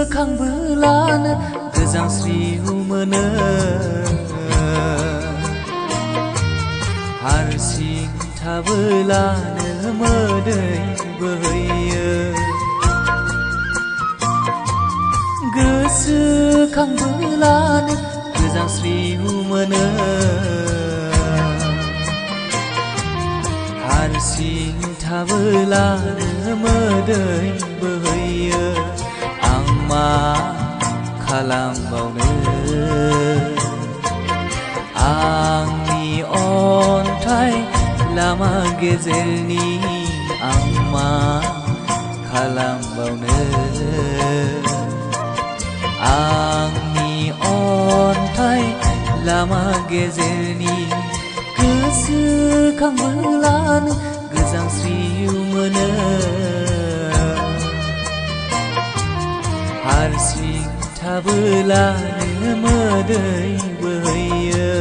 गोसोखांबोलानो गोजांस्रिउ मोनो हारसिं थाबोलानो मोदै बोहैयो गोसोखांबोलानो गोजांस्रिउ मोनो हारसिं थाबोलानो मोदै बोहैयो मा खालामबावनो आंनि अन्थाइ लामा गेजेरनि आं मा खालामबावनो आंनि अन्थाइ लामा गेजेरनि गोसोखांबोलानो गोजांस्रिउ मोनो हारसिं थाबोलानो मोदै बोहैयो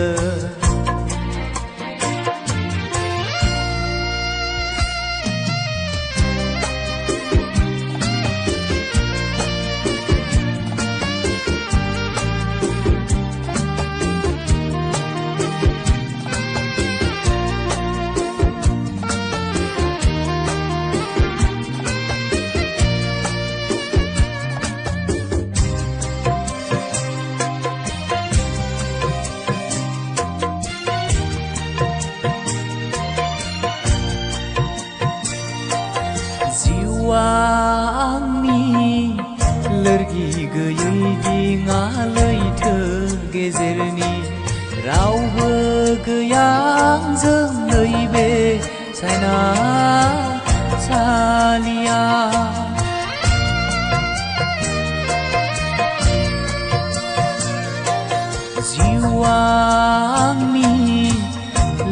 आंनि लोरगि गैयै दिङा लैथो गेजेरनि रावबो गैया आंजों नैबे सायनासालिया जिउआ आंनि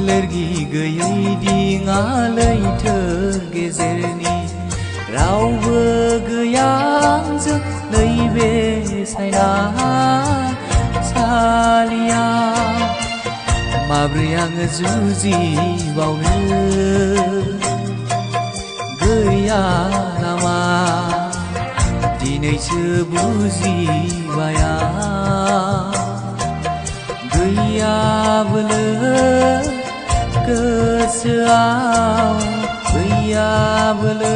लोरगि गैयै दिङा लैथो गेजेरनि रावबो गैया आंजों नैबे सायनासालिया माब्रै आङो जुजिबावनो गैया नामा दिनैसो बुजिबाय आं गैयाबोलो गोसोआव गैयाबोलो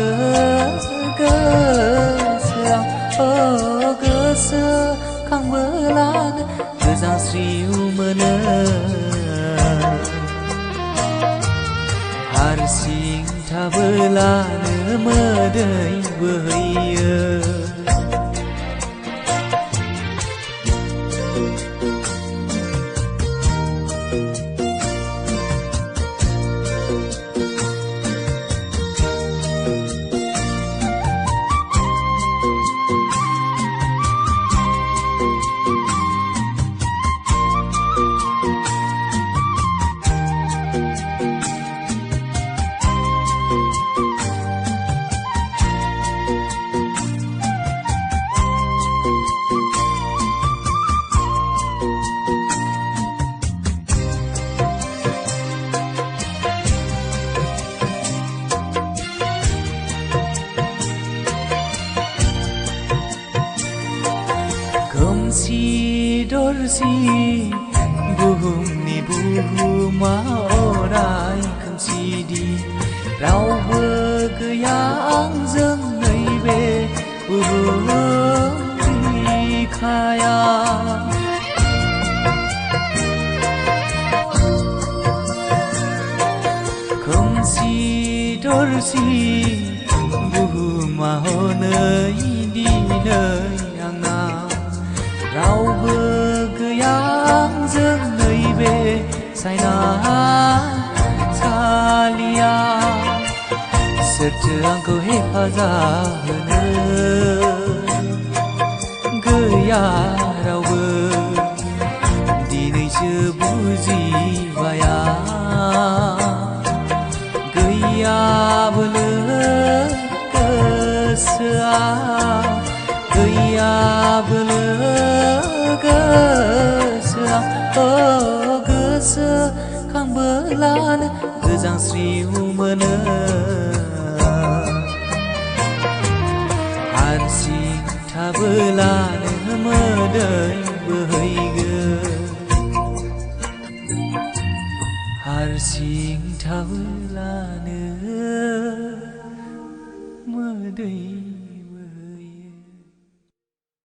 गोसोआव गोसोखांबोलानो गोजांस्रिउ मोनो हारसिं थाबोलानो मोदै बोहैयो खोमसि दरसि बुहुमनि बुहुमा अराय खोमसिदि रावबो गैया आंजों नैबे बुहुम बिखाया खोमसि दरसि बुहुमा हनै दिनै आंना रावबो गैया आंजों नैबे सायना सालिया सोरथो आंखौ हेफाजाब होनो गैया रावबो दिनैसो बुजिबाया गैयाबोलो गोसोआ गैयाबोलो गोसोआ गोसोखांबोलानो गोजांस्रिउ मोनो हारसिं थाबोलानो मोदै बोहैगोन हारसिं थाबोला